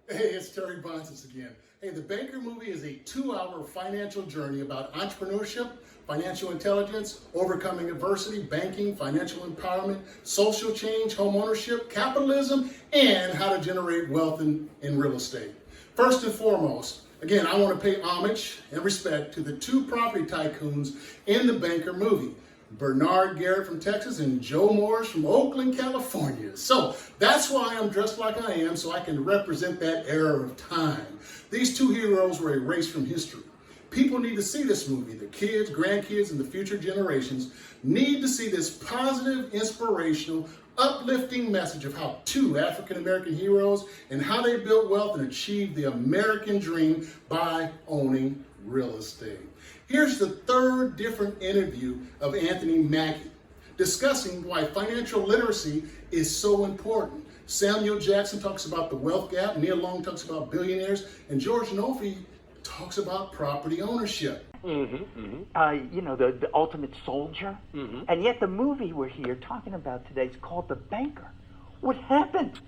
Hey, it's Terry Bontemps again. Hey, the Banker movie is a 2-hour financial journey about entrepreneurship, financial intelligence, overcoming adversity, banking, financial empowerment, social change, home ownership, capitalism, and how to generate wealth in real estate. First and foremost, again, I want to pay homage and respect to the two property tycoons in the Banker movie. Bernard Garrett from Texas and Joe Morris from Oakland, California. So that's why I'm dressed like I am, so I can represent that era of time. These two heroes were erased from history. People need to see this movie. The kids, grandkids, and the future generations need to see this positive, inspirational, uplifting message of how two African-American heroes and how they built wealth and achieved the American dream by owning real estate. Here's the third different interview of Anthony Mackie discussing why financial literacy is so important. Samuel Jackson talks about the wealth gap, Neil Long talks about billionaires, and George Nolfi talks about property ownership. The ultimate soldier. And yet the movie we're here talking about today is called The Banker. What happened?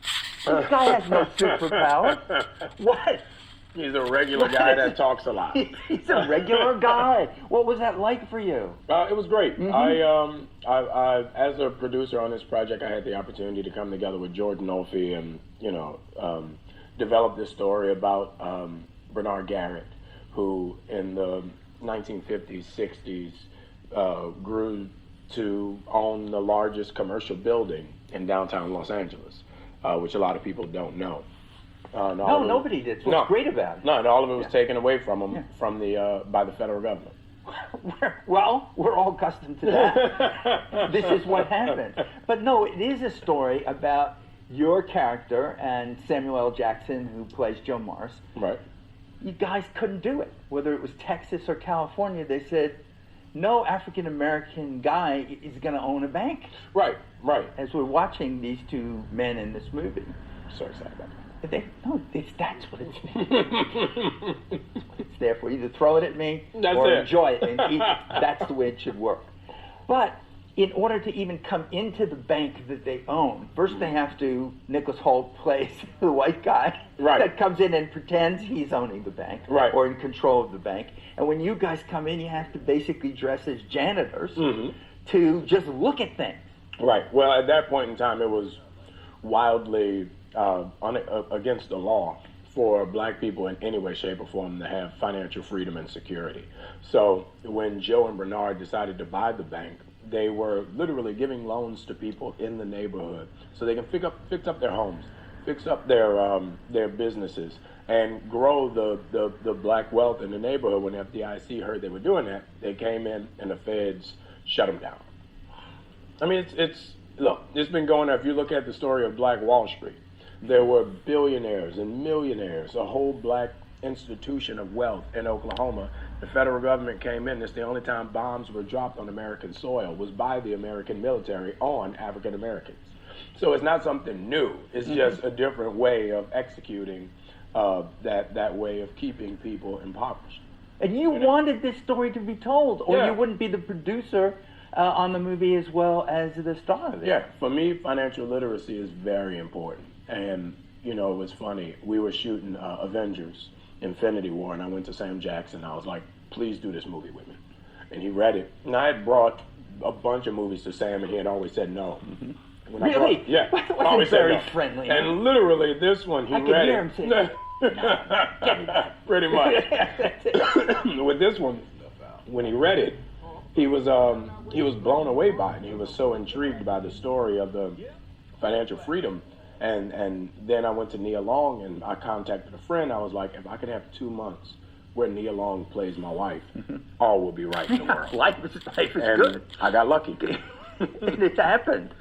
This guy has no superpower. What? He's a regular guy that talks a lot. He's a regular guy. What was that like for you? It was great. I, as a producer on this project, I had the opportunity to come together with George Nolfi and, develop this story about Bernard Garrett, who in the 1950s, 60s, grew to own the largest commercial building in downtown Los Angeles, which a lot of people don't know. No, nobody did. What's great about it? No, and all of it was taken away from him by the federal government. Well, we're all accustomed to that. This is what happened. But no, it is a story about your character and Samuel L. Jackson, who plays Joe Morris. Right. You guys couldn't do it. Whether it was Texas or California, they said, no African-American guy is going to own a bank. Right. As we're watching these two men in this movie. So excited about that. That's what it's it's there for. Either throw it at me or enjoy it and eat. That's the way it should work. But in order to even come into the bank that they own, first they have to, Nicholas Hoult plays the white guy that comes in and pretends he's owning the bank or in control of the bank. And when you guys come in, you have to basically dress as janitors to just look at things. Right. Well, at that point in time, it was wildly against the law for black people in any way, shape, or form to have financial freedom and security. So when Joe and Bernard decided to buy the bank, they were literally giving loans to people in the neighborhood so they can fix up their homes, fix up their businesses, and grow the black wealth in the neighborhood. When the FDIC heard they were doing that, they came in and the feds shut them down. I mean, it's been going on. If you look at the story of Black Wall Street, there were billionaires and millionaires, a whole black institution of wealth in Oklahoma. The federal government came in. It's the only time bombs were dropped on American soil was by the American military on African Americans. So it's not something new. It's just a different way of executing that way of keeping people impoverished. And you wanted this story to be told, or you wouldn't be the producer on the movie as well as the star of it. Yeah, for me, financial literacy is very important. And, it was funny. We were shooting Avengers, Infinity War, and I went to Sam Jackson. I was like, please do this movie with me. And he read it. And I had brought a bunch of movies to Sam, and he had always said no. Really? Always very said no. Friendly. And literally, this one, he read it. I can hear him say, pretty much. With this one, when he read it, he was blown away by it. And he was so intrigued by the story of the financial freedom. And then I went to Neil Long and I contacted a friend. I was like, if I could have 2 months where Neil Long plays my wife, all will be right in the world. Life is good. I got lucky. And it happened.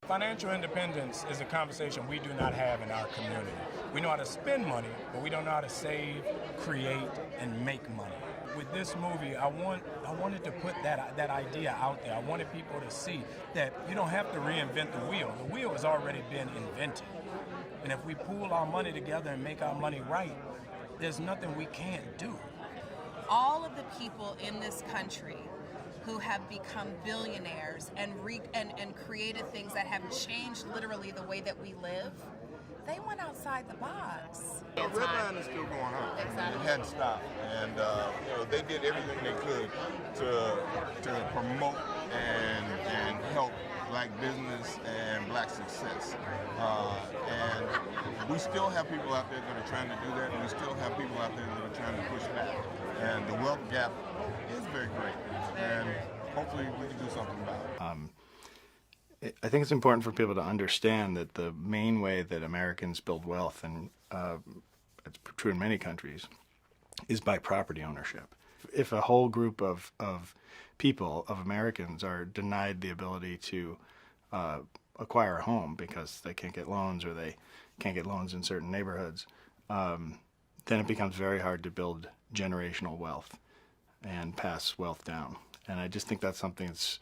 Financial independence is a conversation we do not have in our community. We know how to spend money, but we don't know how to save, create, and make money. With this movie, I wanted to put that idea out there. I wanted people to see that you don't have to reinvent the wheel. The wheel has already been invented. And if we pool our money together and make our money right, there's nothing we can't do. All of the people in this country who have become billionaires and created things that have changed literally the way that we live, they went outside the box. The red line is still going on. Exactly. It hadn't stopped, and they did everything they could to promote and help black business and black success. And we still have people out there that are trying to do that, and we still have people out there that are trying to push back. And the wealth gap is very great, and hopefully we can do something about it. I think it's important for people to understand that the main way that Americans build wealth, and it's true in many countries, is by property ownership. If a whole group of people, of Americans, are denied the ability to acquire a home because they can't get loans, or they can't get loans in certain neighborhoods, then it becomes very hard to build generational wealth and pass wealth down. And I just think that's something that's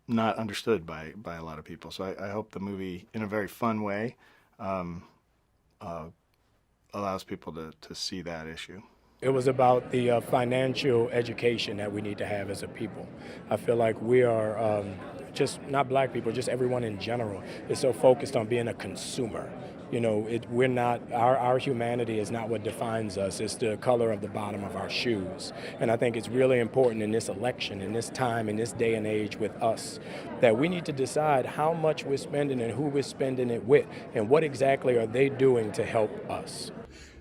not understood by a lot of people. So I hope the movie, in a very fun way, allows people to see that issue. It was about the financial education that we need to have as a people. I feel like we are, just not black people, just everyone in general, is so focused on being a consumer. You know, we're not, our humanity is not what defines us. It's the color of the bottom of our shoes. And I think it's really important in this election, in this time, in this day and age with us, that we need to decide how much we're spending and who we're spending it with, and what exactly are they doing to help us.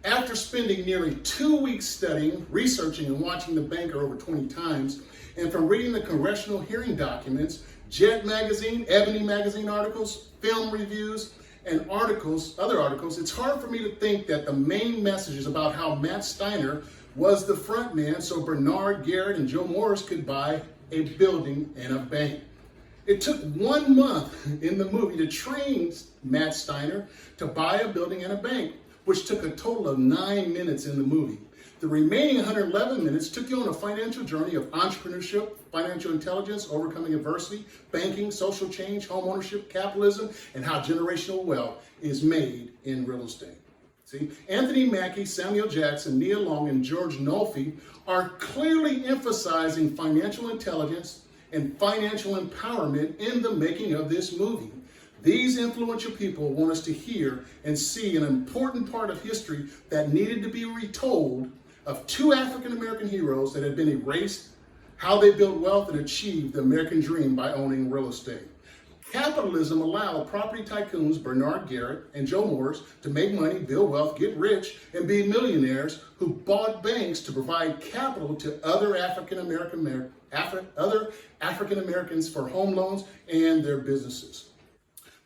After spending nearly 2 weeks studying, researching, and watching The Banker over 20 times, and from reading the congressional hearing documents, Jet Magazine, Ebony Magazine articles, film reviews, and other articles, it's hard for me to think that the main message is about how Matt Steiner was the front man so Bernard Garrett and Joe Morris could buy a building and a bank. It took 1 month in the movie to train Matt Steiner to buy a building and a bank, which took a total of 9 minutes in the movie. The remaining 111 minutes took you on a financial journey of entrepreneurship, financial intelligence, overcoming adversity, banking, social change, homeownership, capitalism, and how generational wealth is made in real estate. See, Anthony Mackie, Samuel Jackson, Nia Long, and George Nolfi are clearly emphasizing financial intelligence and financial empowerment in the making of this movie. These influential people want us to hear and see an important part of history that needed to be retold, of 2 African-American heroes that had been erased, how they built wealth and achieved the American dream by owning real estate. Capitalism allowed property tycoons Bernard Garrett and Joe Morris to make money, build wealth, get rich, and be millionaires who bought banks to provide capital to other African Americans for home loans and their businesses.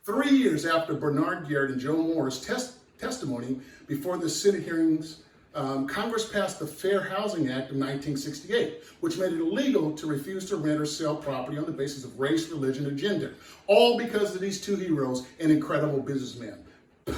3 years after Bernard Garrett and Joe Morris' testimony before the Senate hearings, Congress passed the Fair Housing Act of 1968, which made it illegal to refuse to rent or sell property on the basis of race, religion, or gender, all because of these 2 heroes and incredible businessmen.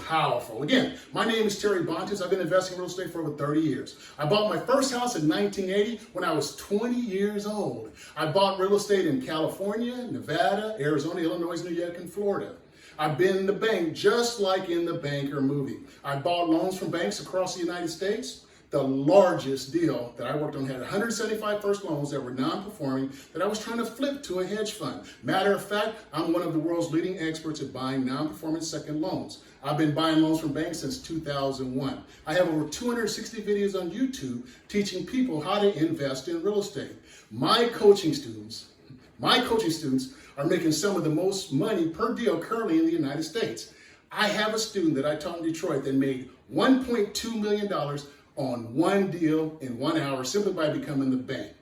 Powerful. Again, my name is Terry Bontemps. I've been investing in real estate for over 30 years. I bought my first house in 1980 when I was 20 years old. I bought real estate in California, Nevada, Arizona, Illinois, New York, and Florida. I've been in the bank just like in the Banker movie. I bought loans from banks across the United States. The largest deal that I worked on had 175 first loans that were non-performing that I was trying to flip to a hedge fund. Matter of fact, I'm one of the world's leading experts at buying non-performing second loans. I've been buying loans from banks since 2001. I have over 260 videos on YouTube teaching people how to invest in real estate. My coaching students are making some of the most money per deal currently in the United States. I have a student that I taught in Detroit that made $1.2 million on one deal in 1 hour simply by becoming the bank.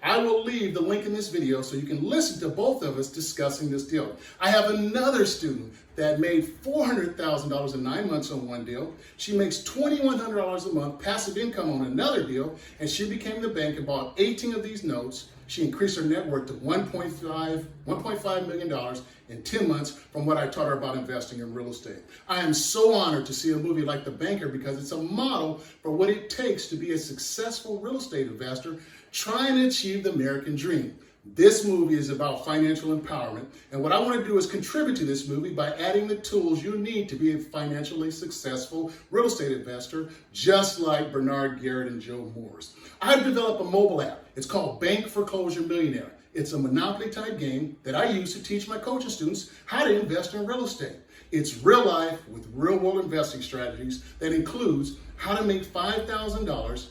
I will leave the link in this video so you can listen to both of us discussing this deal. I have another student that made $400,000 in 9 months on one deal. She makes $2,100 a month passive income on another deal, and she became the bank and bought 18 of these notes. She increased her net worth to $1.5 million in 10 months from what I taught her about investing in real estate. I am so honored to see a movie like The Banker because it's a model for what it takes to be a successful real estate investor trying to achieve the American dream. This movie is about financial empowerment, and what I want to do is contribute to this movie by adding the tools you need to be a financially successful real estate investor, just like Bernard Garrett and Joe Morris. I've developed a mobile app. It's called Bank Foreclosure Millionaire. It's a Monopoly type game that I use to teach my coaching students how to invest in real estate. It's real life with real world investing strategies that includes how to make $5,000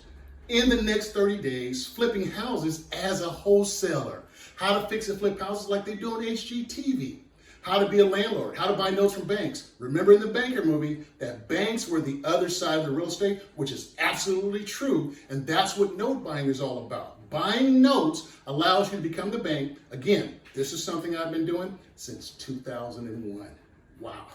in the next 30 days flipping houses as a wholesaler, how to fix and flip houses like they do on HGTV, how to be a landlord, how to buy notes from banks. Remember in the Banker movie that banks were the other side of the real estate, which is absolutely true, and that's what note buying is all about. Buying notes allows you to become the bank. Again, this is something I've been doing since 2001. Wow.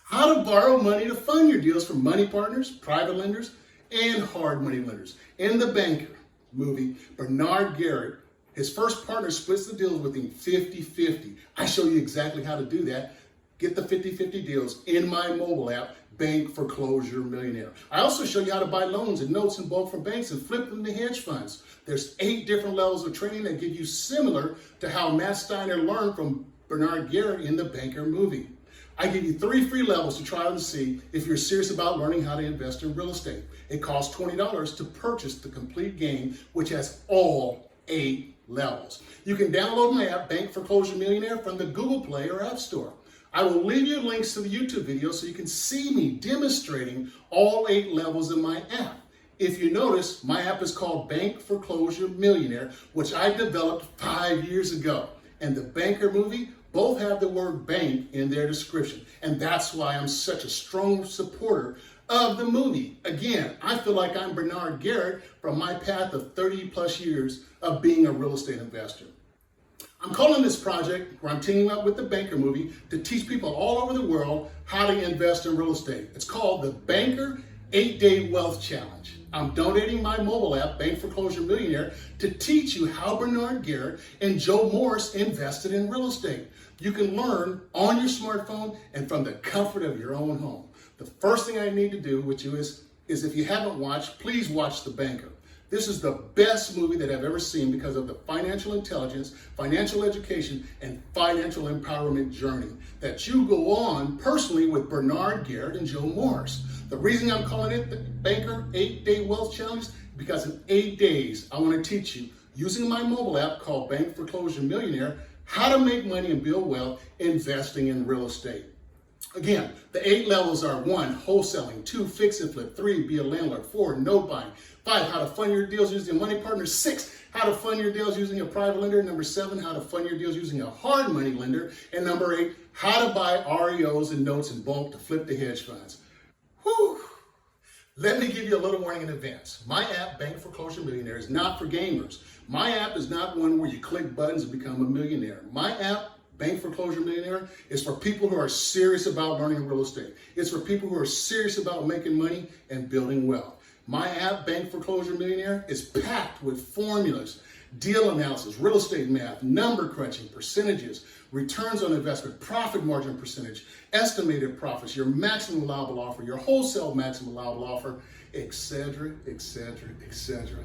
How to borrow money to fund your deals from money partners, private lenders, and hard money lenders. In the Banker movie, Bernard Garrett, his first partner splits the deals with him 50-50. I show you exactly how to do that. Get the 50-50 deals in my mobile app, Bank Foreclosure Millionaire. I also show you how to buy loans and notes in bulk from banks and flip them to hedge funds. There's 8 different levels of training that give you similar to how Matt Steiner learned from Bernard Garrett in the Banker movie. I give you 3 free levels to try and see if you're serious about learning how to invest in real estate. It costs $20 to purchase the complete game, which has all 8 levels. You can download my app, Bank Foreclosure Millionaire, from the Google Play or App Store. I will leave you links to the YouTube video so you can see me demonstrating all 8 levels in my app. If you notice, my app is called Bank Foreclosure Millionaire, which I developed 5 years ago. And the Banker movie both have the word bank in their description. And that's why I'm such a strong supporter of the movie. Again, I feel like I'm Bernard Garrett from my path of 30 plus years of being a real estate investor. I'm calling this project, where I'm teaming up with the Banker movie, to teach people all over the world how to invest in real estate. It's called the Banker 8-Day Wealth Challenge. I'm donating my mobile app, Bank Foreclosure Millionaire, to teach you how Bernard Garrett and Joe Morris invested in real estate. You can learn on your smartphone and from the comfort of your own home. The first thing I need to do, which is if you haven't watched, please watch The Banker. This is the best movie that I've ever seen because of the financial intelligence, financial education, and financial empowerment journey that you go on personally with Bernard Garrett and Joe Morris. The reason I'm calling it the Banker 8-Day Wealth Challenge, because in 8 days, I want to teach you, using my mobile app called Bank Foreclosure Millionaire, how to make money and build wealth investing in real estate. Again, the 8 levels are 1, wholesaling, 2, fix and flip, 3, be a landlord, 4, note buying, 5, how to fund your deals using a money partner, 6, how to fund your deals using a private lender, number 7, how to fund your deals using a hard money lender, and number 8, how to buy REOs and notes in bulk to flip to hedge funds. Whew. Let me give you a little warning in advance. My app, Bank Foreclosure Millionaire, is not for gamers. My app is not one where you click buttons and become a millionaire. My app, Bank Foreclosure Millionaire, is for people who are serious about learning real estate. It's for people who are serious about making money and building wealth. My app, Bank Foreclosure Millionaire, is packed with formulas, deal analysis, real estate math, number crunching, percentages, returns on investment, profit margin percentage, estimated profits, your maximum allowable offer, your wholesale maximum allowable offer, etc., etc., etc.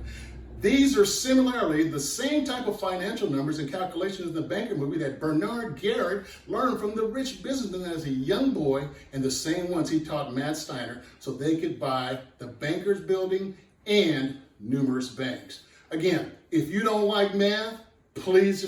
These are similarly the same type of financial numbers and calculations in the Banker movie that Bernard Garrett learned from the rich businessman as a young boy, and the same ones he taught Matt Steiner so they could buy the Bankers Building and numerous banks. Again, if you don't like math, please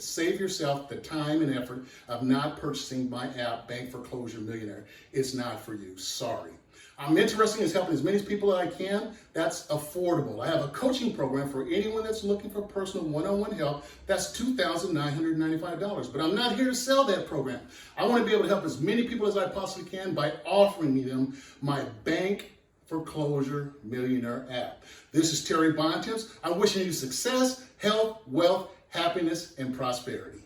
save yourself the time and effort of not purchasing my app, Bank Foreclosure Millionaire. It's not for you. Sorry. I'm interested in helping as many people as I can. That's affordable. I have a coaching program for anyone that's looking for personal one-on-one help. That's $2,995. But I'm not here to sell that program. I want to be able to help as many people as I possibly can by offering them my Bank Foreclosure Millionaire app. This is Terry Bontemps. I'm wishing you success, health, wealth, happiness, and prosperity.